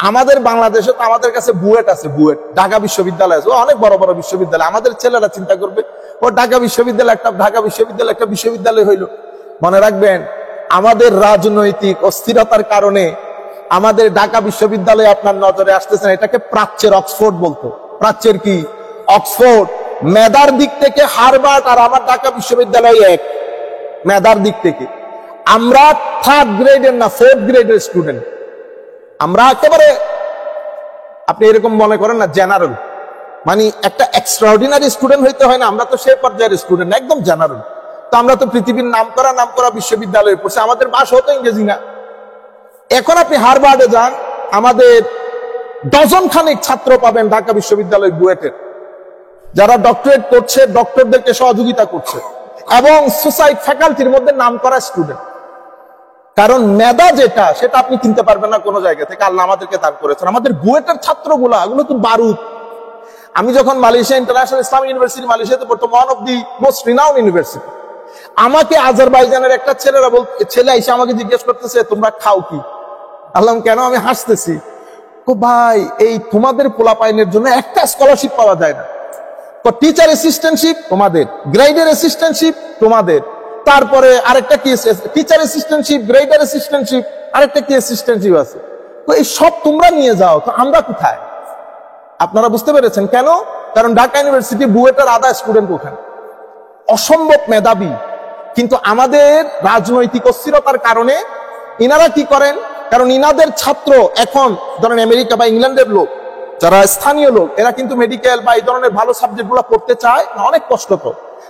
আমাদের বাংলাদেশে তো আমাদের কাছে বুয়েট আছে, বুয়েট ঢাকা বিশ্ববিদ্যালয় আছে, অনেক বড় বড় বিশ্ববিদ্যালয়। আমাদের ছেলেরা চিন্তা করবে ও ঢাকা বিশ্ববিদ্যালয় একটা বিশ্ববিদ্যালয় হইল। মনে রাখবেন, আমাদের রাজনৈতিক অস্থিরতার কারণে আমাদের ঢাকা বিশ্ববিদ্যালয় আপনার নজরে আসতেছে না। এটাকে প্রাচ্যের অক্সফোর্ড বলতো। প্রাচ্যের কি? অক্সফোর্ড। মেধার দিক থেকে হার্ভার্ড আর আমার ঢাকা বিশ্ববিদ্যালয় এক, মেধার দিক থেকে। আমরা থার্ড গ্রেডের না, ফোর্থ গ্রেডের স্টুডেন্ট। আমরা একেবারে আপনি এরকম মনে করেন না জেনারেল, মানে একটা এক্সট্রাঅর্ডিনারি স্টুডেন্ট হইতে হয় না, আমরা তো সেই পর্যায়ের স্টুডেন্ট, একদম জেনারেল। তো আমরা তো পৃথিবীর নামকরা বিশ্ববিদ্যালয়ে পড়ছি, আমাদের ভাষা হতো ইংরেজি না। এখন আপনি হার্ভার্ডে যান, আমাদের ডজন খানিক ছাত্র পাবেন ঢাকা বিশ্ববিদ্যালয় বুয়েটের, যারা ডক্টরেট করছে, ডক্টরদেরকে সহযোগিতা করছে, এবং সোসাইটি ফ্যাকাল্টির মধ্যে নামকরা স্টুডেন্ট। কারণ মেধা যেটা, সেটা আপনি কিনতে পারবেন না কোনো জায়গা থেকে, আল্লাহ আমাদেরকে দান করেছেন। আমাদের বুয়েটের ছাত্রগুলা, এগুলো তো বারুদ। আমি যখন মালয়েশিয়া ইন্টারন্যাশনাল ইসলামিক ইউনিভার্সিটি মালয়েশিয়াতে পড়তাম, one of the most renowned university, আমাকে আজারবাইজানের একটা ছেলে এসে আমাকে জিজ্ঞেস করতেছে, তোমরা খাও কি? আল্লাহ কেন? আমি হাসতেছি। ভাই, এই তোমাদের পোলাপাইনের জন্য একটা স্কলারশিপ পাওয়া যায় না। টিচার অ্যাসিস্ট্যান্টশিপ তোমাদের, গ্রেডের অ্যাসিস্ট্যান্টশিপ তোমাদের, তারপরে আরেকটা কি টিচার অ্যাসিস্ট্যান্টশিপ, গ্রেডের অ্যাসিস্ট্যান্টশিপ, আরেকটা কি অ্যাসিস্ট্যান্টশিপ আছে। তো এই সব তোমরা নিয়ে যাও, তো আমরা কোথায়? আপনারা বুঝতে পেরেছেন কেন? কারণ ঢাকা ইউনিভার্সিটি বুয়েটের আধা স্টুডেন্ট ওখানে, অসম্ভব মেধাবী। কিন্তু আমাদের রাজনৈতিক অস্থিরতার কারণে ইনারা কি করেন? কারণ ইনাদের ছাত্র এখন ধরেন আমেরিকা বা ইংল্যান্ডের লোক, যারা স্থানীয় লোক, এরা কিন্তু মেডিকেল বা এই ধরনের ভালো সাবজেক্ট গুলো পড়তে চায় না, অনেক কষ্ট।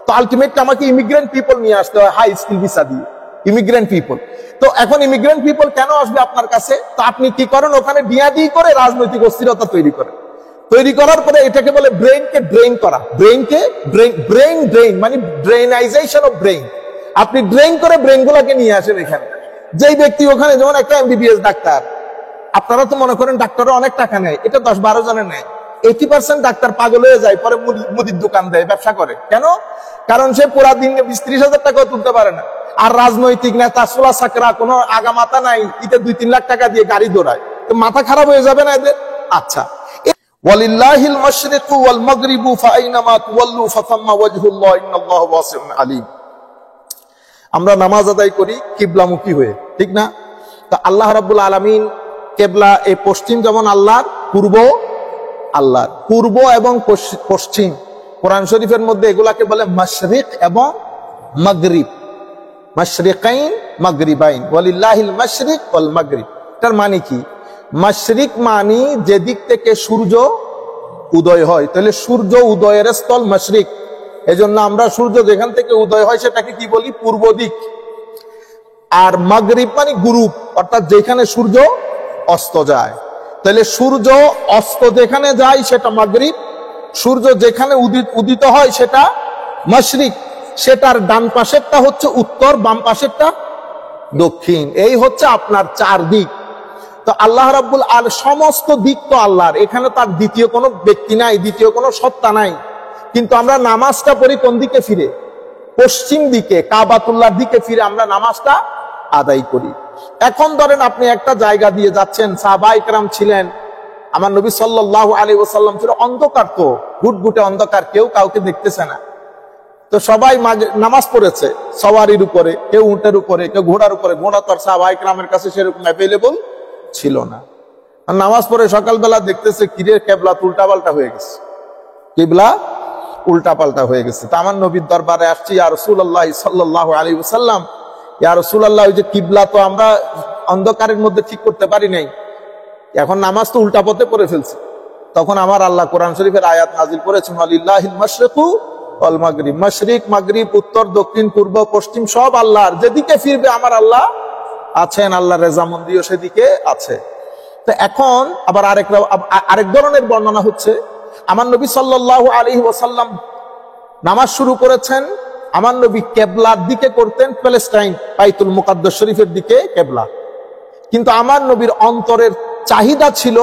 তো আলটিমেটলি আমাকে ইমিগ্রেন্ট পিপল নিয়ে আসতে হয় হাই স্কিল ভিসা দিয়ে, ইমিগ্রেন্ট পিপল। তো এখন ইমিগ্রেন্ট পিপল কেন আসবে আপনার কাছে? তো আপনি কি করেন? ওখানে ডিয়াডি করে রাজনৈতিক অস্থিরতা তৈরি করেন। তৈরি করার পরে এটাকে বলে ব্রেইনকে ড্রেইন করা। ব্রেইন মানে ড্রেইনাইজেশন অফ ব্রেইন। আপনি ড্রেইন করে ব্রেইন গুলাকে নিয়ে আসেন এখানে। যেই ব্যক্তি ওখানে, যেমন একটা এমবিবিএস ডাক্তার, আপনারা তো মনে করেন ডাক্তাররা অনেক টাকা নেয়, এটা 10-12 জনের নেয়। 80% ডাক্তার পাগল হয়ে যায়, পরে মুদির দোকান দেয়, ব্যবসা করে। কেন? কারণ সে পুরা দিন 20-30 হাজার টাকাও তুলতে পারে না। আর রাজনৈতিক নেতা সোলা সাকরা, কোনো আগামাতা নাই, ইতে 2-3 লাখ টাকা দিয়ে গাড়ি দৌড়ায়, তো মাথা খারাপ হয়ে যাবে না এদের? আচ্ছা, ওয়ালিল্লাহিল মাশরিকু ওয়াল মাগরিবু ফাআইনামা তুওয়াল্লু ফাসাম্মা ওয়াজহুল্লাহ ইন্নাল্লাহু ওয়াসিউন আলিম। আমরা নামাজ আদায় করি কিবলামুখী হয়ে, ঠিক না? তো আল্লাহ রাব্বুল আলামিন কিবলা, এই পশ্চিম যেমন আল্লাহর, পূর্ব আল্লাহর। পূর্ব এবং পশ্চিম কোরআন শরীফের মধ্যে এগুলাকে বলে মাশরিক এবং মাগরিব। মাশরিকাইন মাগরিবাইন, ওয়ালিল্লাহিল মাশরিক ওয়াল মাগরিব। এটার মানে কি? মাশরিক মানে যেদিক থেকে সূর্য উদয় হয়, তাহলে সূর্য উদয়ের স্থল মাশরিক। এজন্য আমরা সূর্য যেখান থেকে উদয় হয় সেটাকে কি বলি? পূর্ব দিক। আর মাগরিব মানে গুরুব, অর্থাৎ যেখানে সূর্য অস্ত যায়। তাহলে সূর্য অস্ত যেখানে যায় সেটা মাগরিব, সূর্য যেখানে উদিত হয় সেটা মাশরিক। সেটার ডান পাশেরটা হচ্ছে উত্তর, বাম পাশেরটা দক্ষিণ। এই হচ্ছে আপনার 4 দিক। তো আল্লাহ রাব্বুল সমস্ত দিক তো আল্লাহর, এখানে তার দ্বিতীয় কোনো ব্যক্তি নাই, দ্বিতীয় কোনো সত্তা নাই। কিন্তু আমরা নামাজটা পড়ি কোন দিকে ফিরে? পশ্চিম দিকে, কাবাতুল্লাহর দিকে ফিরে আমরা নামাজটা আদায় করি। এখন ধরেন আপনি একটা জায়গা দিয়ে যাচ্ছেন, সাহাবায়ে কেরাম ছিলেন, আমার নবী সাল্লাল্লাহু আলাইহি ওয়াসাল্লাম ছিল, অন্ধকার, তো ঘুটঘুটে অন্ধকার, কেউ কাউকে দেখতেছে না। তো সবাই নামাজ পড়েছে সওয়ারির উপরে, কেউ উটের উপরে, কেউ ঘোড়ার উপরে। ঘোড়া তো আর সাহাবায়ে কেরামের কাছে সেরকম অ্যাভেলেবল ছিল না। আর নামাজ পড়ে সকালবেলা দেখতেছে কিরে, কিবলা উল্টাপাল্টা হয়ে গেছে, কিবলা উল্টাপাল্টা হয়ে গেছে। তো আমার নবীর দরবারে আসছি, ইয়া রাসূলুল্লাহ সাল্লাল্লাহু আলাইহি ওয়াসাল্লাম, ইয়া রাসূলুল্লাহ, ওই যে কিবলা তো আমরা অন্ধকারের মধ্যে ঠিক করতে পারি নাই, এখন নামাজ তো উল্টা পথে পড়ে ফেলছি। তখন আমার আল্লাহ কোরআন শরীফের আয়াত নাজিল করেছেন, ওয়ালিল্লাহিল মাশরিকু ওয়াল মাগরিব। মাশরিক, মাগরিব, উত্তর, দক্ষিণ, পূর্ব, পশ্চিম সব আল্লাহর। যেদিকে ফিরবে আমার আল্লাহ আছেন, আল্লাহর রেজামন্দিও সেদিকে আছে। তো এখন আবার আরেক ধরনের বর্ণনা হচ্ছে, আমার নবী সাল্লাল্লাহু আলাইহি ওয়াসাল্লাম নামাজ শুরু করেছেন, আমার নবী কিবলার দিকে করতেন, প্যালেস্টাইন বাইতুল মুকাদ্দাস শরীফের দিকে কিবলা। কিন্তু আমার নবীর অন্তরের চাহিদা ছিল,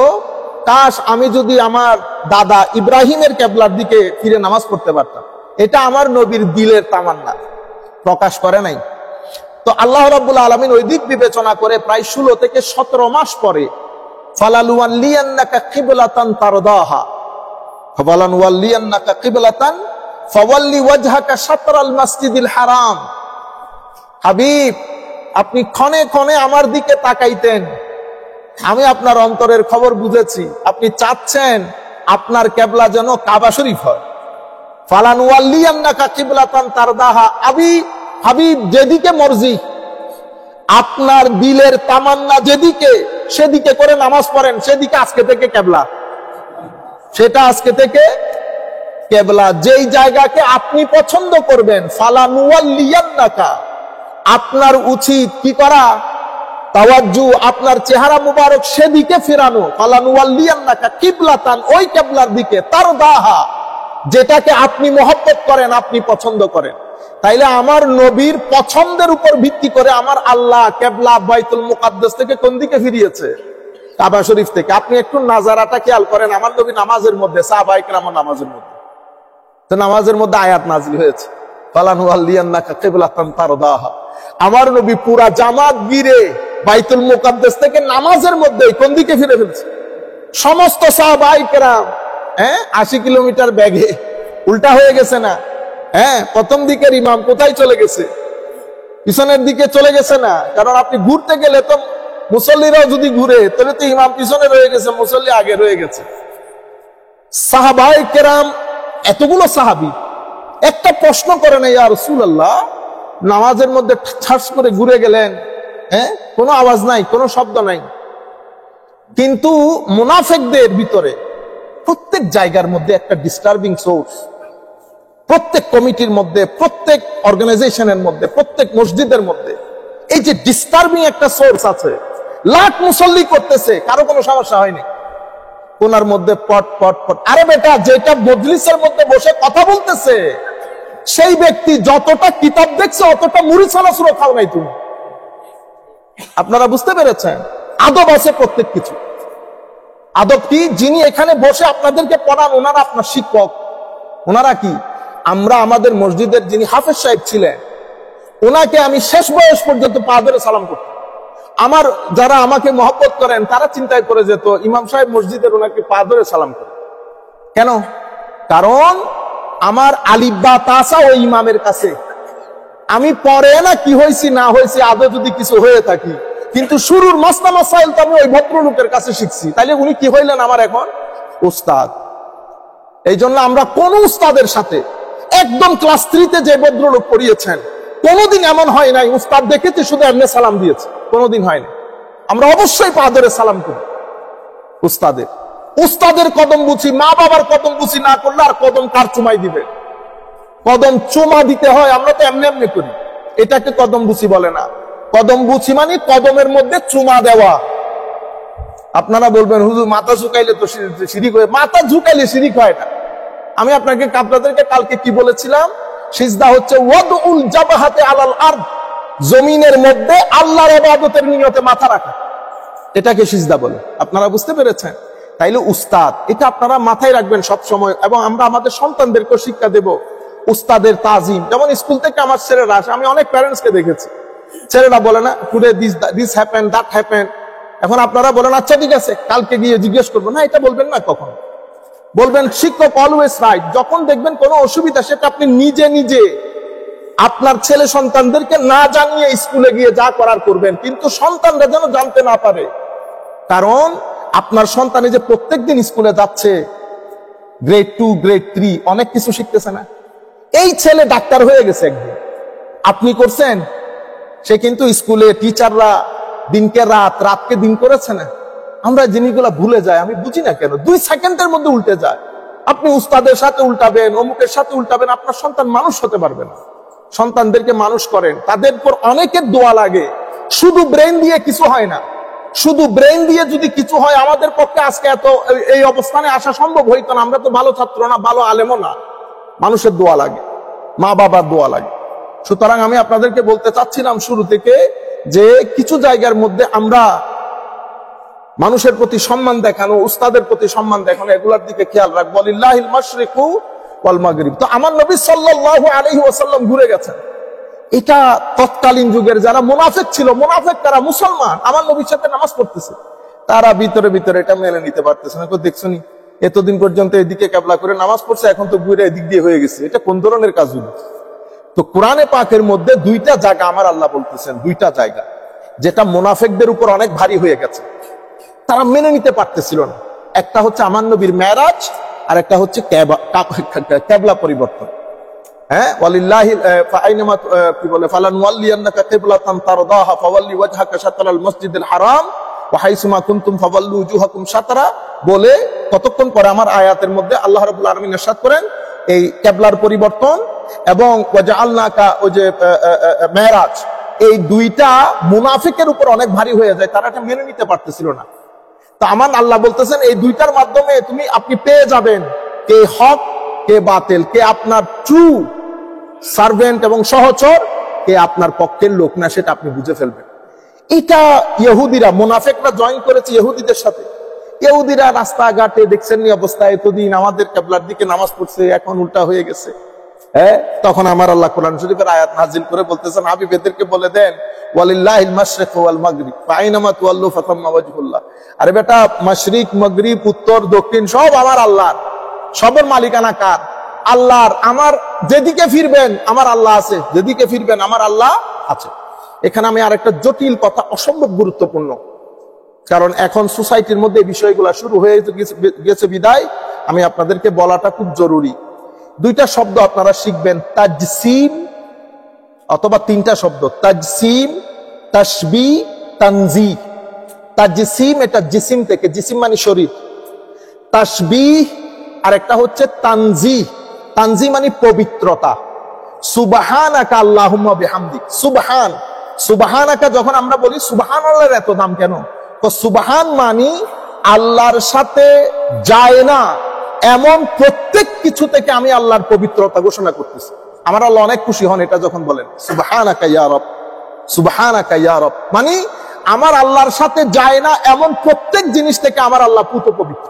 কাশ আমি যদি আমার দাদা ইব্রাহিমের কিবলার দিকে ফিরে নামাজ পড়তে পারতাম। এটা আমার নবীর দিলের তামান্না, প্রকাশ করে নাই। তো আল্লাহ রাব্বুল আলামিন ওই দিক বিবেচনা করে প্রায় 16 থেকে 17 মাস পরে ফালানুওয়াল্লিয়ান্নাকা কিবলাতান তারদাহা ফালানুওয়াল্লিয়ান্নাকা কিবলাতান ফাওয়াল্লি ওয়াজহাকা শাতরাল মাসজিদিল হারাম। হাবিব, আপনি ক্ষণে ক্ষণে আমার দিকে তাকাইতেন, আমি আপনার অন্তরের খবর বুঝেছি। আপনি চাচ্ছেন আপনার কিবলা যেন কাবা শরীফ হয়। ফালানুওয়াল্লিয়ান্নাকা কিবলাতান তারদাহা, হাবিব যেদিকে মর্জি, আপনার দিলের তামান্না যেদিকে, সেদিকে করে নামাজ পড়েন, সেদিকে আজকে থেকে কিবলা, সেটা আজকে থেকে কিবলা। যেই জায়গাকে আপনি পছন্দ করবেন, ফালানুওয়াল্লিয়ান্নাকা, আপনার উচিত কি করা? তাওয়াজ্জু, আপনার চেহারা মুবারক সেদিকে ফেরানো। ফালানুওয়াল্লিয়ান্নাকা কিবলাতান, ওই কিবলার দিকে, তারদাহা, যেটাকে আপনি মহব্বত করেন, আপনি পছন্দ করেন। তাইলে আমার নবীর পছন্দের উপর ভিত্তি করে আমার আল্লাহ কিবলা বাইতুল মুকাদ্দাস থেকে কোন দিকে ফিরিয়েছে? কাবা শরীফ থেকে। আপনি একটু নাজারাটা খেয়াল করেন, আমার নবী নামাজের মধ্যে, সাহাবায়ে কেরামের নামাজের মধ্যে, তো নামাজের মধ্যে আয়াত নাজিল হয়েছে, ফালানুওয়াল্লিয়ান্নাকা কিবলাতান তারদাহা। আমার নবী পুরা জামাত গিরে বাইতুল মুকাদ্দাস থেকে নামাজের মধ্যে কোন দিকে ফিরে ফেলছে? সমস্ত সাহাবায়ে কেরাম 80 কিলোমিটার ব্যাগে উল্টা হয়ে গেছে না? প্রথম দিকের ইমাম কোথায় চলে গেছে? পিছনের দিকে চলে গেছে না? কারণ আপনি ঘুরতে গেলে তো মুসল্লিরাও যদি ঘুরে, তাহলে তো ইমাম পিছনে রয়ে গেছে, মুসল্লি আগে রয়ে গেছে। সাহাবায়ে কেরাম, এতগুলো সাহাবী একটা প্রশ্ন করে না, ইয়া রাসূলুল্লাহ, নামাজের মধ্যে ঠাস করে ঘুরে গেলেন, কোনো আওয়াজ নাই, কোনো শব্দ নাই, কিন্তু মুনাফিকদের ভিতরে প্রত্যেক জায়গার মধ্যে একটা ডিস্টার্বিং সোর্স, প্রত্যেক কমিটির মধ্যে, প্রত্যেক অর্গানাইজেশনের মধ্যে, প্রত্যেক মসজিদের মধ্যে এই যে ডিস্টার্বিং একটা সোর্স আছে। লাখ মুসল্লি করতেছে, কারো কোনো সমস্যা হয়নি, কোনার মধ্যে পট পট পট। আরে বেটা, যেটা মজলিসের মধ্যে বসে কথা বলতেছে সেই ব্যক্তি যতটা কিতাব দেখছে অতটা মুড়ি ছানা সুরো খাও নাই তুমি। আপনারা বুঝতে পেরেছেন? আদব আছে প্রত্যেক কিছু। আদব কি? যিনি এখানে বসে আপনাদেরকে পড়ান, ওনারা আপনার শিক্ষক। ওনারা কি? আমরা আমাদের মসজিদের যিনি হাফেজ সাহেব ছিলেন, ওনাকে আমি শেষ বয়স পর্যন্ত পা ধরে সালাম করতাম। আমার যারা আমাকে মহব্বত করেন তারা চিন্তায় করে যেত, ইমাম সাহেব মসজিদের ওনাকে পা ধরে সালাম করে কেন? কারণ আমার আলিফ বা তাসা ওই ইমামের কাছে। আমি পরে না কি হয়েছি না হয়েছি, আদৌ যদি কিছু হয়ে থাকি, কিন্তু শুরুর মাসলা মাসাইল তো আমি ওই ভদ্রলোকের কাছে শিখছি। তাইলে উনি কি হইলেন আমার এখন? উস্তাদ। এই জন্য আমরা কোন উস্তাদের সাথে, একদম ক্লাস 3-তে যে ভদ্রলোক পড়িয়েছেন, কোনোদিন এমন হয় নাই উস্তাদ দেখেছি শুধু এমনি সালাম দিয়েছে, কোনোদিন হয় না। আমরা অবশ্যই পা ধরে সালাম করি উস্তাদের। উস্তাদের কদম বুঝি, মা বাবার কদম বুঝি না করলে আর কদম কার চুমাই দিবে? কদম চুমা দিতে হয়, আমরা তো এমনি এমনি করি, এটাকে কদম বুঝি বলে না। কদম বুঝি মানে কদমের মধ্যে চুমা দেওয়া। আপনারা বলবেন হুজুর মাথা ঝুঁকাইলে তো শিরিক হয়। মাথা ঝুঁকাইলে শিরিক হয় না। আমি আপনাদেরকে কালকে কি বলেছিলাম? সিজদা হচ্ছে ওয়াদউল জাবহাতে আলাল আরদ, জমিনের মধ্যে আল্লাহর ইবাদতের নিয়তে মাথা রাখা, এটাকে সিজদা বলে। আপনারা বুঝতে পেরেছেন? তাইলে উস্তাদ, এটা আপনারা মাথায় রাখবেন সব সময়। এবং আমরা আমাদের সন্তানদেরকে শিক্ষা দেব উস্তাদের তাজিম। যেমন স্কুল থেকে আমার ছেলেরা আসে, আমি অনেক প্যারেন্টস কে দেখেছি, ছেলেরা বলে না today this happen, that happen. এখন আপনারা বলেন আচ্ছা ঠিক আছে, কালকে গিয়ে জিজ্ঞেস করবো না, এটা বলবেন না। কখন বলবেন? শিক্ষক অলওয়েজ রাইট। যখন দেখবেন কোনো অসুবিধা, সেটা আপনি নিজে নিজে আপনার ছেলে সন্তানদেরকে না জানিয়ে স্কুলে গিয়ে যা করার করবেন, কিন্তু সন্তানরা যেন জানতে না পারে। কারণ আপনার সন্তান যে প্রত্যেকদিন স্কুলে যাচ্ছে, গ্রেড 2, গ্রেড 3, অনেক কিছু শিখতেছে না। এই ছেলে ডাক্তার হয়ে গেছে একদিন, আপনি করছেন, সে কিন্তু স্কুলে টিচাররা দিনকে রাত, রাতকে দিন করেছে না। আমরা জিনিসগুলা ভুলে যাই, আমি বুঝি না কেন 2 সেকেন্ডের মধ্যে উল্টে যায়। আপনি উস্তাদের সাথে উল্টাবেন, অমুকের সাথে উল্টাবেন, আপনার সন্তান মানুষ হতে পারবে না। সন্তানদেরকে মানুষ করেন, তাদের পর অনেকের দোয়া লাগে। শুধু ব্রেন দিয়ে কিছু হয় না। শুধু ব্রেন দিয়ে যদি কিছু হয়, আমাদের পক্ষে আজকে এত এই অবস্থানে আসা সম্ভব হইতো না। আমরা তো ভালো ছাত্র না, ভালো আলেমও না। মানুষের দোয়া লাগে, মা বাবার দোয়া লাগে। সুতরাং আমি আপনাদেরকে বলতে চাচ্ছিলাম শুরু থেকে যে কিছু জায়গার মধ্যে আমরা মানুষের প্রতি সম্মান দেখানো, উস্তাদের প্রতি সম্মান দেখানো, এগুলোর দিকে খেয়াল রাখবো। লিল্লাহিল মাশরিকু ওয়াল মাগরিব। তো আমার নবী সাল্লাল্লাহু আলাইহি ওয়াসাল্লাম ঘুরে গেছেন। এটা তৎকালীন যুগের যারা মুনাফিক ছিল, মুনাফিক তারা মুসলমান আমার নবীর সাথে নামাজ পড়তেছে, তারা ভিতরে ভিতরে এটা মেনে নিতে পারতেছে না। দেখছো নি, এতদিন পর্যন্ত এদিকে কেবলা করে নামাজ পড়ছে, এখন তো ঘুরে এদিক দিয়ে হয়ে গেছে, এটা কোন ধরনের কাজ হলো? তো কোরআনে পাকের মধ্যে দুইটা জায়গা আমার আল্লাহ বলতেছেন, দুইটা জায়গা যেটা মুনাফিকদের উপর অনেক ভারী হয়ে গেছে, তারা মেনে নিতে পারতেছিল না। একটা হচ্ছে আমার নবীর মেরাজ, আর একটা হচ্ছে কেবলা পরিবর্তন। হ্যাঁ, ওয়ালিল্লাহি ফাআইনামা কি বলে, ফালানওয়াল্লিয়ান্নাকা কিবলাতান তারদাহা ফাওয়াল্লি ওয়াজহাকা শাতরাল মাসজিদিল হারাম ওয়া হাইসুমা কুনতুম ফাওয়াল্লু উজুহাকুম শাতরা বলে কতক্ষণ পরে আমার আয়াতের মধ্যে আল্লাহ রাব্বুল আলামিন ইরশাদ করেন এই কেবলার পরিবর্তন এবং ওয়াজআলনাকা, ওই যে মেরাজ, এই দুইটা মুনাফিকের উপর অনেক ভারী হয়ে যায়, তারা এটা মেনে নিতে পারতেছিল না। তো আমার আল্লাহ বলতেছেন এই দুইটার মাধ্যমে আপনি পেয়ে যাবেন কে হক কে বাতিল, কে আপনার ট্রু সার্ভেন্ট এবং সহচর, কে আপনার পক্ষের লোক না, সেটা আপনি বুঝে ফেলবেন। এটা ইহুদিরা, মুনাফিকরা জয়েন করেছে ইহুদিদের সাথে। ইহুদিরা রাস্তাঘাটে দেখছেন নি অবস্থা, এতদিন আমাদের কিবলার দিকে নামাজ পড়ছে, এখন উল্টা হয়ে গেছে। হ্যাঁ, তখন আমার আল্লাহ কোরআন শরীফের আয়াত নাযিল করে বলতেছেন, হাবিব এদেরকে বলে দেন ওয়ালিল্লাহিল মাশরিক ওয়াল মাগরিব ফাআইনামা তুওয়াল্লু ফাতাম্মা ওয়াজহুল্লাহ। আরে বেটা, মাশরিক মাগরিব উত্তর দক্ষিণ সব আমার আল্লাহর, সবের মালিকানা কার? আল্লাহর। আমার যেদিকে ফিরবেন আমার আল্লাহ আছে, যেদিকে ফিরবেন আমার আল্লাহ আছে। এখানে আমি আরেকটা জটিল কথা, অসম্ভব গুরুত্বপূর্ণ, কারণ এখন সোসাইটির মধ্যে এই বিষয়গুলো শুরু হয়ে গেছে বিদায় আমি আপনাদেরকে বলাটা খুব জরুরি। দুইটা শব্দ আপনারা শিখবেন, তাজসিম, অথবা তিনটা শব্দ, তাজসিম, তাশবিহ, তানজিহ। তাজসিম এটা জিসিম থেকে, জিসিম মানে শরীর। তাশবিহ আর একটা হচ্ছে তানজিহ, তানজিহ মানে পবিত্রতা। সুবহানাকা আল্লাহুম্মা বিহামদিক, সুবহান, সুবহানাকা যখন আমরা বলি সুবহানাল্লাহর এত দাম কেন? তো সুবহান মানে আল্লাহর সাথে যায় না এমন প্রত্যেক কিছু থেকে আমি আল্লাহর পবিত্রতা ঘোষণা করতেছি। আমার আল্লাহ অনেক খুশি হন এটা যখন বলেন সুবহানাকা ইয়া রব, সুবহানাকা ইয়া রব, মানে আমার আল্লাহর সাথে যায় না এমন প্রত্যেক জিনিস থেকে আমার আল্লাহ পুত পবিত্র।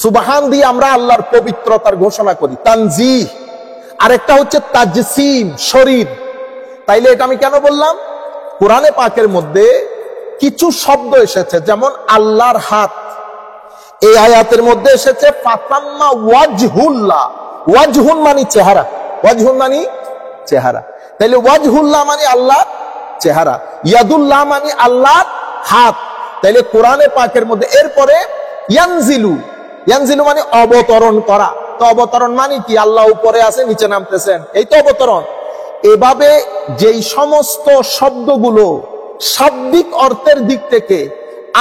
সুবহান দিয়ে আমরা আল্লাহর পবিত্রতার ঘোষণা করি। তানজিহ আরেকটা হচ্ছে তাজসিম, শরীর। তাইলে এটা আমি কেন বললাম? কোরআনে পাকের মধ্যে কিছু শব্দ এসেছে, যেমন আল্লাহর হাত, এই আয়াতের মধ্যে এসেছে ফাতাম্মা ওয়াজহুল্লাহ। ওয়াজহুন মানে চেহারা, ওয়াজহুন মানে চেহারা। তাইলে ওয়াজহুল্লাহ মানে আল্লাহ চেহারা, ইয়াদুল্লাহ মানে আল্লাহর হাত। তাইলে কোরআনে পাকের মধ্যে এরপরে ইয়ানজিলু, ইয়ানজিলু মানে অবতরণ করা। তো অবতরণ মানে কি? আল্লাহ উপরে আছে, নিচে নামতেছেন, এই তো অবতরণ। এভাবে যেই সমস্ত শব্দগুলো শাব্দিক অর্থের দিক থেকে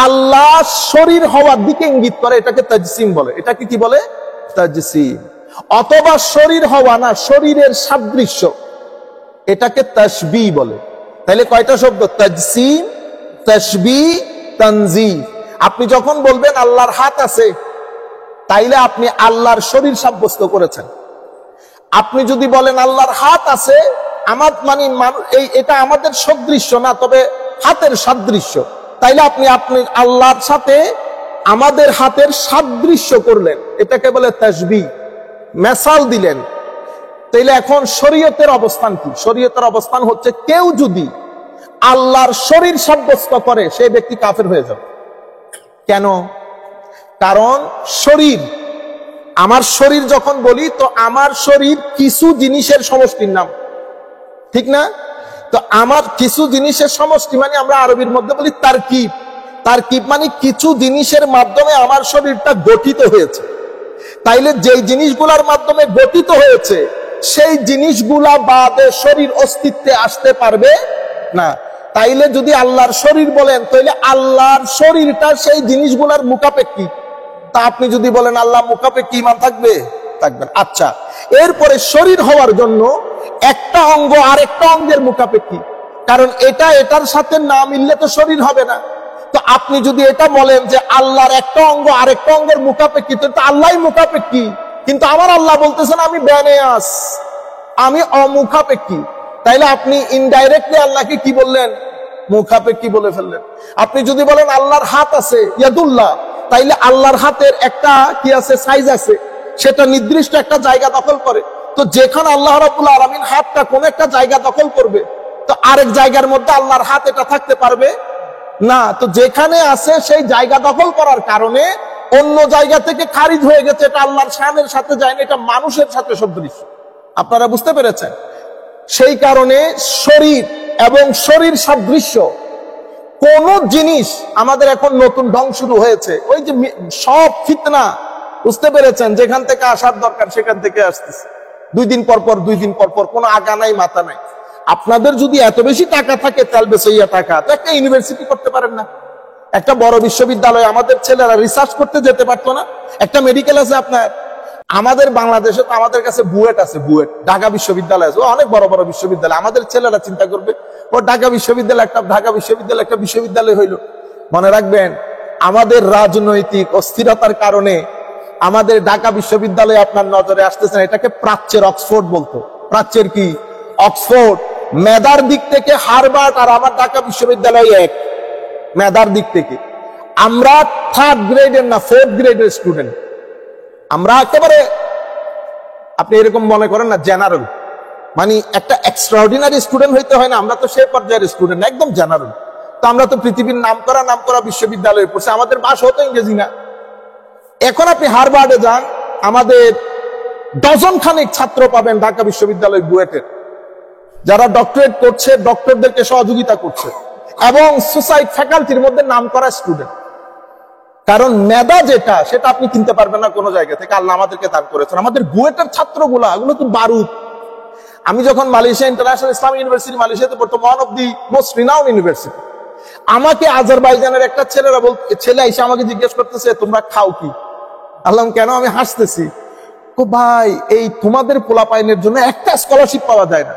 আল্লাহ শরীর হওয়ার দিকে ইঙ্গিত করে, এটাকে তাজসিম বলে। এটাকে কি বলে? তাজসিম। অথবা শরীর হওয়া না, শরীরের সাদৃশ্য, এটাকে তাশবিহ বলে। তাহলে কয়টা শব্দ? তাজসিম, তাশবিহ, তানজিহ। আপনি যখন বলবেন আল্লাহর হাত আছে, তাইলে আপনি আল্লাহর শরীর সাব্যস্ত করেছেন। আপনি যদি বলেন আল্লাহর হাত আছে, আমার মানে এটা আমাদের সদৃশ্য না, তবে হাতের সাদৃশ্য, তাইলে আপনি আল্লাহর সাথে আমাদের হাতের সাদৃশ্য করলেন, এটাকে বলে তাশবিহ, মেসাল দিলেন। তাইলে এখন শরীয়তের অবস্থান কি? শরীয়তের অবস্থান হচ্ছে কেউ যদি আল্লাহর শরীর সাব্যস্ত করে সেই ব্যক্তি কাফের হয়ে যাবে। কেন? কারণ শরীর, আমার শরীর যখন বলি তো আমার শরীর কিছু জিনিসের সমষ্টির নাম, ঠিক না? তো আমার কিছু জিনিসের সমষ্টি মানে আমরা আরবির মধ্যে বলি তারকিব। তারকিব মানে কিছু জিনিসের মাধ্যমে আমার শরীরটা গঠিত হয়েছে। তাইলে যেই জিনিসগুলোর মাধ্যমে গঠিত হয়েছে সেই জিনিসগুলা বাদে শরীর অস্তিত্বে আসতে পারবে না। তাইলে যদি আল্লাহর শরীর বলেন, তাইলে আল্লাহর শরীরটা সেই জিনিসগুলার মুখাপেক্ষী। তা আপনি যদি বলেন আল্লাহ মুখাপেক্ষী, ঈমান থাকবে? থাকবেন। আচ্ছা, এরপরে শরীর হওয়ার জন্য একটা অঙ্গ আরেকটা অঙ্গের মুখাপেক্ষী, কারণ এটা এটার সাথে না মিললে তো শরীর হবে না। তো আপনি যদি এটা বলেন যে আল্লাহর একটা অঙ্গ আরেকটা অঙ্গের মুখাপেক্ষী, তো আল্লাহই মুখাপেক্ষী, কিন্তু আমার আল্লাহ বলতেছেন আমি বেনেয়াস, আমি অমুখাপেক্ষী। তাইলে আপনি ইনডাইরেক্টলি আল্লাহকে কি বললেন? মুখাপেক্ষী বলে ফেললেন। আপনি যদি বলেন আল্লাহর হাত আছে, ইয়াদুল্লাহ, তাইলে আল্লাহর হাতের একটা কি আছে? সাইজ আছে, সেটা নির্দিষ্ট একটা জায়গা দখল করে। তো যেখানে আল্লাহ রাব্বুল আলামিন হাতটা কোন একটা জায়গা দখল করবে, তো আরেক জায়গার মধ্যে আল্লাহর হাত এটা থাকতে পারবে না, তো যেখানে আছে সেই জায়গা দখল করার কারণে অন্য জায়গা থেকে খারিজ হয়ে গেছে। এটা আল্লাহর শানের সাথে যায় না, এটা মানুষের সাথে সদৃশ্য। আপনারা বুঝতে পেরেছেন? সেই কারণে শরীর এবং শরীর সাদৃশ্য কোন জিনিস আমাদের এখন নতুন ঢং শুরু হয়েছে। ওই যে সব ফিতনা, বুঝতে পেরেছেন, যেখান থেকে আসার দরকার সেখান থেকে আসতেছে। দুই দিন পর পর কোনো আগা নাই মাথা নাই। আপনাদের যদি এত বেশি টাকা থাকে, তেল বেচইয়া টাকা, তো একটা ইউনিভার্সিটি করতে পারেন না? একটা বড় বিশ্ববিদ্যালয় আমাদের ছেলেরা রিসার্চ করতে যেতে পারতো না? একটা মেডিকেল আছে আপনার। আমাদের বাংলাদেশে তো আমাদের কাছে বুয়েট আছে, বুয়েট ঢাকা বিশ্ববিদ্যালয় আছে, অনেক বড় বড় বিশ্ববিদ্যালয়। আমাদের ছেলেরা চিন্তা করবে ও ঢাকা বিশ্ববিদ্যালয় একটা বিশ্ববিদ্যালয় হইল। মনে রাখবেন, আমাদের রাজনৈতিক অস্থিরতার কারণে আমাদের ঢাকা বিশ্ববিদ্যালয় আপনার নজরে আসতেছে না। এটাকে প্রাচ্যের অক্সফোর্ড বলতো। প্রাচ্যের কি? অক্সফোর্ড। মেধার দিক থেকে হার্ভার্ড আর আমার ঢাকা বিশ্ববিদ্যালয় এক। মেধার দিক থেকে আমরা 3rd গ্রেডের না 4th গ্রেডের স্টুডেন্ট। আমরা একেবারে, আপনি এরকম মনে করেন না, জেনারেল, মানে একটা এক্সট্রাঅর্ডিনারি স্টুডেন্ট হইতে হয় না, আমরা তো সেই পর্যায়ের স্টুডেন্ট, একদম জেনারেল। তো আমরা তো পৃথিবীর নামকরা বিশ্ববিদ্যালয়ে পড়ছি, আমাদের ভাষা হতো ইংরেজি না। এখন আপনি হার্ভার্ডে যান, আমাদের ডজন খানিক ছাত্র পাবেন ঢাকা বিশ্ববিদ্যালয় বুয়েটের, যারা ডক্টরেট করছে, ডক্টরদেরকে সহযোগিতা করছে, এবং সোসাইটি ফ্যাকাল্টির মধ্যে নামকরা স্টুডেন্ট। কারণ মেধা যেটা, সেটা আপনি কিনতে পারবেন না কোনো জায়গা থেকে। আল্লাহ আমাদেরকে দান করেছেন। আমাদের বুয়েটের ছাত্রগুলা, এগুলো তো বারুদ। আমি যখন মালয়েশিয়া ইন্টারন্যাশনাল ইসলামিক ইউনিভার্সিটি মালয়েশিয়াতে পড়তাম, one of the most renowned university, আমাকে আজারবাইজানের একটা ছেলে এসে আমাকে জিজ্ঞেস করতেছে, তোমরা খাও কি? আল্লাহ কেন? আমি হাসতেছি। তো ভাই, এই তোমাদের পোলাপাইনের জন্য একটা স্কলারশিপ পাওয়া যায় না।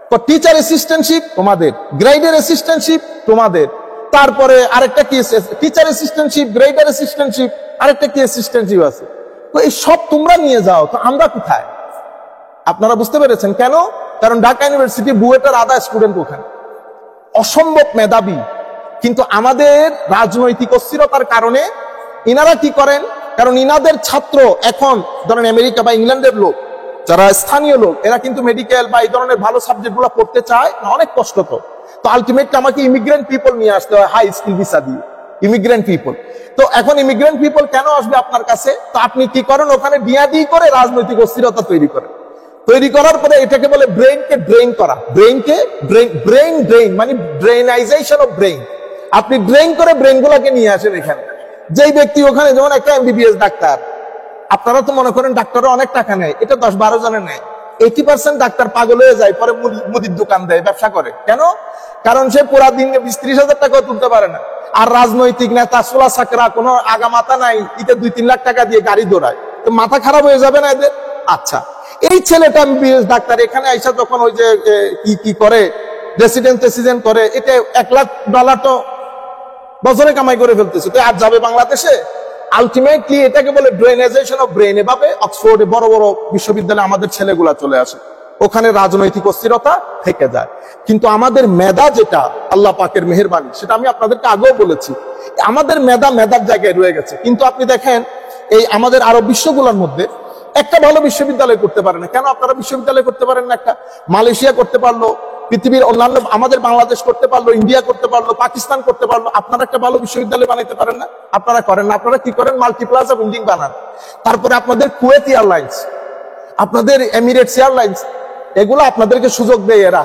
তো টিচার অ্যাসিস্ট্যান্টশিপ তোমাদের, গ্রেডের অ্যাসিস্ট্যান্টশিপ তোমাদের, তারপরে আরেকটা কি টিচার অ্যাসিস্ট্যান্টশিপ, গ্রেডার অ্যাসিস্ট্যান্টশিপ, আরেকটা কি অ্যাসিস্ট্যান্টশিপ আছে। তো এই সব তোমরা নিয়ে যাও, তো আমরা কোথায়? আপনারা বুঝতে পেরেছেন কেন? কারণ ঢাকা ইউনিভার্সিটি বুয়েটের আধা স্টুডেন্ট ওখানে, অসম্ভব মেধাবী। কিন্তু আমাদের রাজনৈতিক অস্থিরতার কারণে ইনারা কি করেন? কারণ ইনাদের ছাত্র এখন ধরেন আমেরিকা বা ইংল্যান্ডের লোক, যারা স্থানীয় লোক, এরা কিন্তু মেডিকেল বা এই ধরনের ভালো সাবজেক্ট গুলো পড়তে চায় না, অনেক কষ্ট। তো আলটিমেটলি আমাকে ইমিগ্রেন্ট পিপল নিয়ে আসতে হয় হাই স্কিল ভিসা দিয়ে, ইমিগ্রেন্ট পিপল। তো এখন ইমিগ্রেন্ট পিপল কেন আসবে আপনার কাছে? তো আপনি কি করেন? ওখানে ডিয়াদি করে রাজনৈতিক অস্থিরতা তৈরি করেন। তৈরি করার পরে এটাকে বলে ব্রেইনকে ড্রেন করা। ব্রেইন মানে ড্রেনাইজেশন অফ ব্রেইন। আপনি ড্রেন করে ব্রেইন গুলাকে নিয়ে আসেন এখানে। যেই ব্যক্তি ওখানে, যেমন একটা এমবিবিএস ডাক্তার, আপনারা তো মনে করেন ডাক্তাররা অনেক টাকা নেয়, এটা 10-12 জনের নেয়। 80% ডাক্তার পাগল হয়ে যায়, পরে মুদির দোকান দেয়, ব্যবসা করে। কেন? কারণ সে পুরা দিন 20-30 হাজার টাকাও তুলতে পারে না। আর রাজনৈতিক নেতা সোলা সাকরা, কোনো আগা মাথা নাই, ইতে 2-3 লাখ টাকা দিয়ে গাড়ি দৌড়ায়, তো মাথা খারাপ হয়ে যাবে না এদের? আচ্ছা, এই ছেলেটা এমবিবিএস ডাক্তার এখানে আইসা যখন ওই যে কি করে রেসিডেন্ট করে, এটা $1 লাখ তো বছরে কামাই করে ফেলতেছে। তো আর যাবে বাংলাদেশে? আলটিমেটলি এটাকে বলে ড্রেনাইজেশন অফ ব্রেন। এভাবে অক্সফোর্ডে বড় বড় বিশ্ববিদ্যালয়ে আমাদের ছেলেগুলা চলে আসে, ওখানে রাজনৈতিক অস্থিরতা থেকে যায়। কিন্তু আমাদের মেধা যেটা আল্লাহ পাকের মেহেরবানি, সেটা আমি আপনাদেরকে আগেও বলেছি, আমাদের মেধার জায়গায় রয়ে গেছে। কিন্তু আপনি দেখেন, এই আমাদের আরব বিশ্বগুলোর মধ্যে একটা ভালো বিশ্ববিদ্যালয় করতে পারে না। কেন আপনারা বিশ্ববিদ্যালয় করতে পারেন না? একটা মালয়েশিয়া করতে পারলো, পৃথিবীর অন্যান্য, আমাদের বাংলাদেশ করতে পারলো, ইন্ডিয়া করতে পারলো, পাকিস্তান করতে পারলো, আপনারা একটা ভালো বিশ্ববিদ্যালয় বানাইতে পারেন না? আপনারা করেন না। আপনারা কি করেন? মাল্টিপ্লাজা বিল্ডিং বানান। তারপরে আপনাদের কুয়েত এয়ারলাইন্স, আপনাদের এমিরেটস এয়ারলাইন্স, এগুলো আপনাদেরকে সুযোগ দেয়। এরা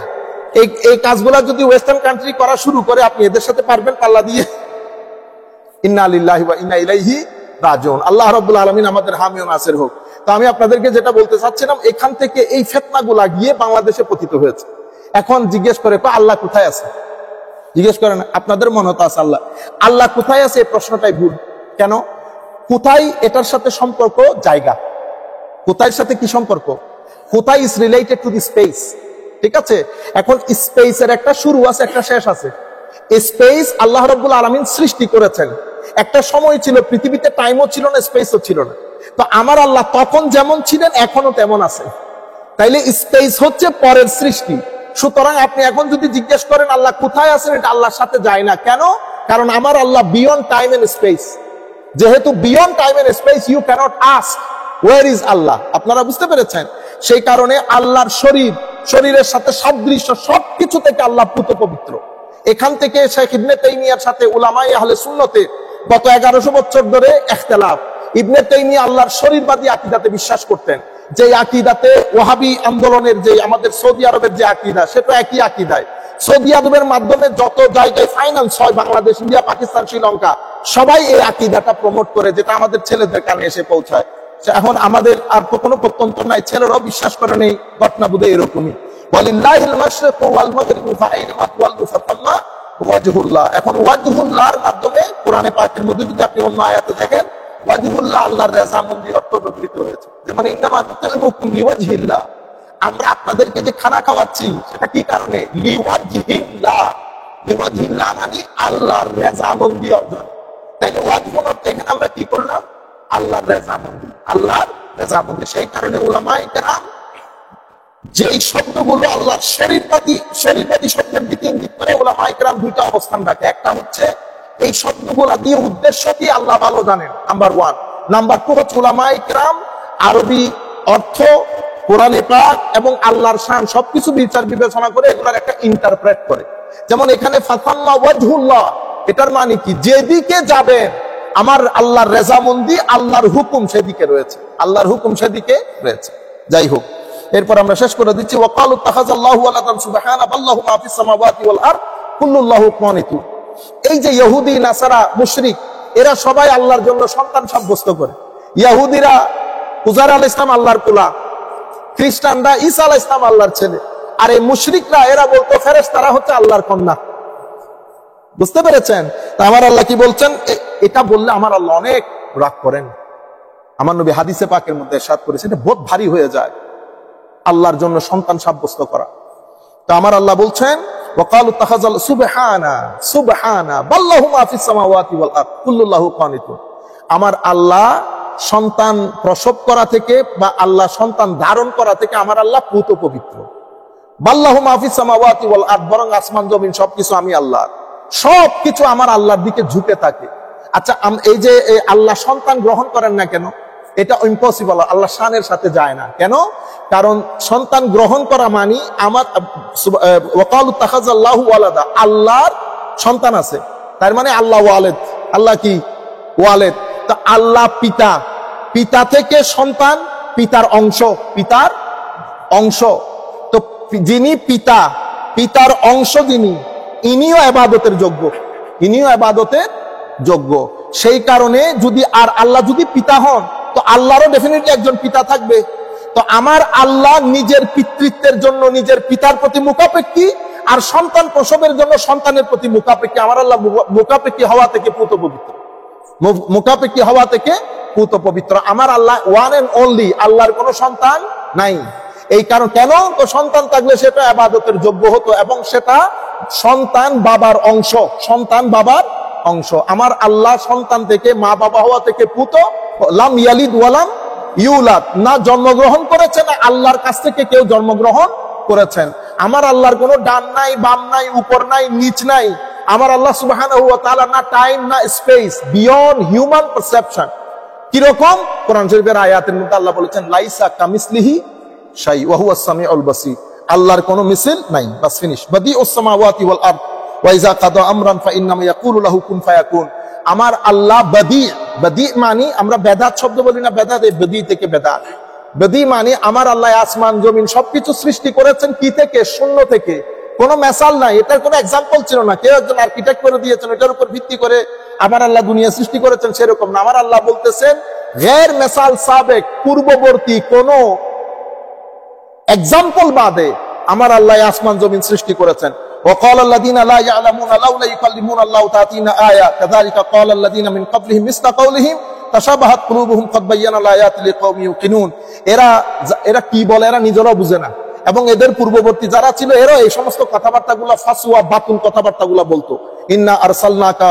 এই কাজগুলা যদি ওয়েস্টার্ন কান্ট্রি করা শুরু করে, আপনি এদের সাথে পারবেন পাল্লা দিয়ে? ইন্না লিল্লাহি ওয়া ইন্না ইলাইহি রাজিউন। আল্লাহ রাব্বুল আলামিন আমাদের হামি ও নাসির হোক। তো আমি আপনাদেরকে যেটা বলতে চাচ্ছিলাম, এখান থেকে এই ফিতনাগুলা গিয়ে বাংলাদেশে পতিত হয়েছে। এখন জিজ্ঞেস করে, আল্লাহ কোথায় আছে? জিজ্ঞেস করেন, আপনাদের মনে হতো আছে আল্লাহ কোথায় আছে? এই প্রশ্নটাই ভুল। কেন? কোথায় এটার সাথে সম্পর্ক জায়গা, কোথায় সাথে কি সম্পর্ক? কোথায় is related to the space. ঠিক আছে? এখন স্পেসের একটা শুরু আছে, একটা শেষ আছে। স্পেস আল্লাহ রাব্বুল আলামিন সৃষ্টি করেছেন। একটা সময় ছিল পৃথিবীতে টাইমও ছিল না, স্পেসও ছিল না। তো আমার আল্লাহ তখন যেমন ছিলেন এখনো তেমন আছে। তাইলে স্পেস হচ্ছে পরের সৃষ্টি। সুতরাং আপনি এখন যদি জিজ্ঞেস করেন আল্লাহ কোথায় আছেন, এটা আল্লাহর সাথে যায় না। কেন? কারণ আমার Allah beyond time and space. যেহেতু beyond time and space, you cannot ask where is Allah. আপনারা বুঝতে পেরেছেন? সেই কারণে আল্লাহর শরীরের সাথে সাদৃশ্য, সবকিছু থেকে আল্লাহ পুত পবিত্র। এখান থেকে শেখ ইবনে তাইমিয়ার সাথে উলামায়ে আহলে সুন্নতে গত 1100 বছর ধরে ইখতিলাফ। ইবনে তাইমিয়া আল্লাহর শরীরবাদী আকীদাতে বিশ্বাস করতেন, যে আকীদাতে ওয়াহাবি আন্দোলনের যে আমাদের সৌদি আরবের যে আকীদা, সেটা একই আকীদায়। সৌদি আরবের মাধ্যমে যত জায়গায় ফাইন্যান্স হয়, বাংলাদেশ, ইন্ডিয়া, পাকিস্তান, শ্রীলঙ্কা, সবাই এই আকীদাটা প্রমোট করে, যেটা আমাদের ছেলেদের কানে এসে পৌঁছায়। এখন আমাদের আর কোনো প্রত্যন্ত নাই, ছেলেরাও বিশ্বাস করে নেই, ঘটনা বোধ এরকমই। ওয়ালিল্লাহিল মাশরিকু ওয়াল মাগরিবু ফাআইনামা তুওয়াল্লু ফাতাম্মা ওয়াজহুল্লাহ। এখন ওয়াজহুল্লাহর মাধ্যমে কোরআনে পাকের মধ্যে যদি আপনি অন্য আয়াতে দেখেন, ওয়াজহুল্লাহ আল্লাহর রাযামন্দির অর্থ ব্যবহৃত হয়েছে। যেমন ইন্নামা তুতিলুকুম লিওয়াজহিল্লাহ, আমরা আপনাদেরকে যে খানা খাওয়াচ্ছি সেটা কি কারণে? লিওয়াজহিল্লাহ। লিওয়াজহিল্লাহ মানে আল্লাহর রাযামন্দি অর্জন। তাইলে ওয়াজহুল অর্থ এখানে আমরা কি করলাম? আল্লাহর রাযামন্দি, আল্লাহর রাযামন্দি। সেই কারণে উলামায়ে কেরাম যেই শব্দগুলো আল্লাহর শরীরবাদী শব্দের দিকে ইঙ্গিত করে, উলামায়ে কেরাম দুইটা অবস্থান রাখে। একটা হচ্ছে এই শব্দগুলো দিয়ে উদ্দেশ্য কি আল্লাহ ভালো জানেন, নাম্বার 1। নাম্বার 2 হচ্ছে উলামায়ে কেরাম আরবি অর্থ, কোরআনে পাক এবং আল্লাহর শান সবকিছু বিচার বিবেচনা করে এগুলোর একটা ইন্টারপ্রেট করে। যেমন এখানে ফাতাম্মা ওয়াজহুল্লাহ, এটার মানে কি? যেদিকে যাবেন আমার আল্লাহর রেজামন্দি, আল্লাহর হুকুম সেদিকে রয়েছে, আল্লাহর হুকুম সেদিকে রয়েছে। যাই হোক, এরপর আমরা শেষ করে দিচ্ছি, ওয়াকালু তাখাযাল্লাহু ওয়ালাদান সুবহানা বাল্লাহু মা ফিস সামাওয়াতি ওয়াল আরদ কুল্লুল্লাহু কানিতুন। এই যে ইহুদি, নাসারা, মুশরিক, এরা সবাই আল্লাহর জন্য সন্তান সাব্যস্ত করে। ইহুদিরা উজাইর আলাইহিস সালাম আল্লাহর কুলা, খ্রিস্টানরা ঈসা আলাইহিস সালাম আল্লাহর ছেলে, আর এই মুশরিকরা এরা বলতো ফেরেশতারা হচ্ছে আল্লাহর কন্যা। বুঝতে পেরেছেন? তা আমার আল্লাহ কি বলছেন? এটা বললে আমার আল্লাহ অনেক রাগ করেন। আমার নবী হাদিসে পাকের মধ্যে ইরশাদ করেছেন, এটা বহুত ভারী হয়ে যায় আল্লাহর জন্য সন্তান সাব্যস্ত করা। তো আমার আল্লাহ বলছেন, ওয়াকালু তাখাযাল সুবহানা সুবহানা বাল্লাহু মা ফিস সামাওয়াতি ওয়াল আরদ কুল্লুল্লাহু কানিতুন। আমার আল্লাহ সন্তান প্রসব করা থেকে বা আল্লাহ সন্তান ধারণ করা থেকে আমার আল্লাহ পুত পবিত্র। বাল্লাহু মা ফিস সামাওয়াতি ওয়াল আরদ, বরং আসমান জমিন সবকিছু আমি আল্লাহর, সবকিছু আমার আল্লাহর দিকে ঝুঁকে থাকে। আচ্ছা, এই যে আল্লাহ সন্তান গ্রহণ করেন না কেন? এটা ইম্পসিবল, আল্লাহ শানের সাথে যায় না। কেন? কারণ সন্তান গ্রহণ করা মানে আমার ওয়াকালু তাখাযাল্লাহু ওয়ালাদা, আল্লাহর সন্তান আছে, তার মানে আল্লাহ ওয়ালেদ। আল্লাহ কি? ওয়ালেদ। তো আল্লাহ পিতা, পিতা থেকে সন্তান, পিতার অংশ, পিতার অংশ। তো যিনি পিতা, পিতার অংশ যিনি, ইনিও ইবাদতের যোগ্য, ইনিও ইবাদতের যোগ্য। সেই কারণে যদি আর আল্লাহ যদি পিতা হন, তো আল্লাহরও ডেফিনেটলি একজন পিতা থাকবে। তো আমার আল্লাহ নিজের পিতৃত্বের জন্য নিজের পিতার প্রতি মুখাপেক্ষী, আর সন্তান প্রসবের জন্য সন্তানের প্রতি মুখাপেক্ষী। আমার আল্লাহ মুখাপেক্ষী হওয়া থেকে পুত পবিত্র, মুখাপেক্ষী হওয়া থেকে পুত পবিত্র। আমার আল্লাহ ওয়ান এন্ড অনলি, আল্লাহর কোনো সন্তান নাই। এই কারণ কেন? তো সন্তান থাকলে সেটা ইবাদতের যোগ্য হতো, এবং সেটা সন্তান বাবার অংশ, সন্তান বাবার অংশ। আমার আল্লাহ সন্তান থেকে, মা বাবা হওয়া থেকে পুত, লাম ইয়ালিদ ওয়ালাম ইউলাদ, না জন্মগ্রহণ করেছে, না আল্লাহর কাছ থেকে কেউ জন্মগ্রহণ করেছেন। আমার আল্লাহর কোনো ডান নাই, বাম নাই, উপর নাই, নিচ নাই। আমার আল্লাহ সুবহানাহু ওয়া তাআলা না টাইম না স্পেস, বিয়ন্ড হিউম্যান পারসেপশন। কিরকম? কোরআন শরীফের আয়াতের মধ্যে আল্লাহ বলেছেন, লাইসা কামিসলিহি শাই ওয়া হুয়াস সামিউল বাসীর। আল্লাহর কোনো মিসল নাই, বাস ফিনিশ। বাদিউস সামাওয়াতি ওয়াল আরদ ওয়া ইযা কাদা আমরান ফাইন্নামা ইয়াকুলু লাহু কুন ফায়াকুন। আমার আল্লাহ বাদি, বাদি মানে আমরা বেদাত শব্দ বলি না, বেদাত এই বাদি থেকে বেদাত। বাদি মানে আমার আল্লাহ আসমান জমিন সবকিছু সৃষ্টি করেছেন কি থেকে? শূন্য থেকে। কোনো মেসাল নাই, এটার কোনো এক্সাম্পল ছিল না, কেউ একজন আর্কিটেক্ট করে দিয়েছেন, এটার উপর ভিত্তি করে আমার আল্লাহ দুনিয়া সৃষ্টি করেছেন, সেরকম না। আমার আল্লাহ বলতেছেন গैर মেসাল সাবেক, পূর্ববর্তী কোন এক্সাম্পল বাদে আমার আল্লাহ আসমান জমিন সৃষ্টি করেছেন। وقال الذين لا يعلمون لولا يكلمون الله تاتينا آية كذلك قال الذين من قبلهم مثل قولهم تشابهت قلوبهم قد بينا الآيات لقوم يوقنون। এরা কি বলে এরা নিজেরাও বুঝে না, এবং এদের পূর্ববর্তী যারা ছিল এরা এই সমস্ত কথাবার্তাগুলো ফাসওয়া বাতুল কথাবার্তাগুলো বলতো। ইন্না আরসালনাকা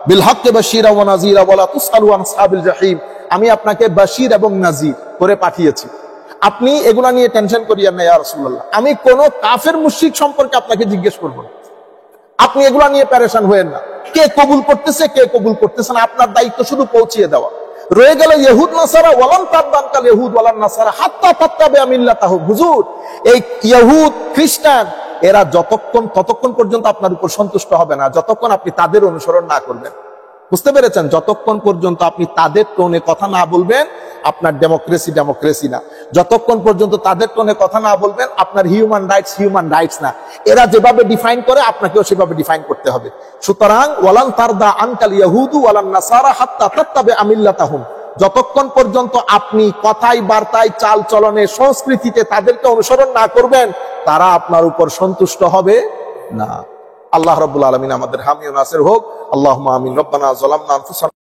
বিল হাক্কি বাশীরা ওয়া নাযীরা ওয়া লা তুসআলু আন আসহাবিল জাহিম। আমি আপনাকে বাশীর এবং নাযীর করে পাঠিয়েছি, আপনি এগুলা নিয়ে টেনশন করিয়েন না ইয়া রাসূলুল্লাহ। আমি কোন কাফের মুশরিক সম্পর্কে আপনাকে জিজ্ঞেস করব না, আপনি এগুলা নিয়ে পেরেশান হয়েন না। কে কবুল করতেছে কে কবুল করতেছে না, আপনার দায়িত্ব শুধু পৌঁছিয়ে দেওয়া। রয়ে গেল ইহুদ নাসারা, ওয়ালান তাবদানকাল ইহুদ ওয়ালান নাসারা হাত্তা তাত্তাবিআ মিল্লাতাহুম। হুজুর, এই ইহুদ খ্রিস্টান এরা ততক্ষণ পর্যন্ত আপনার উপর সন্তুষ্ট হবে না যতক্ষণ আপনি তাদের অনুসরণ না করবেন। বুঝতে পেরেছেন? যতক্ষণ পর্যন্ত আপনি তাদের টোনে কথা না বলবেন আপনার ডেমোক্রেসি না। যতক্ষণ পর্যন্ত তাদের টোনে কথা না বলবেন আপনার হিউম্যান রাইটস না। এরা যেভাবে ডিফাইন করে আপনাকেও সেভাবে ডিফাইন করতে হবে। সুতরাং ওয়ালান তারদা আনকাল ইয়াহুদু ওয়ালান নাসারা হাত্তা তাত্তাবিআ মিল্লাতাহুম, যতক্ষণ পর্যন্ত আপনি কথায় বার্তায় চাল চলনে সংস্কৃতিতে তাদেরকে অনুসরণ না করবেন তারা আপনার উপর সন্তুষ্ট হবে না। আল্লাহ রাব্বুল আলামিন আমাদের হামি ও নাসির হোক। আল্লাহুম্মা আমিন। রব্বানা যালামনা আনফুসানা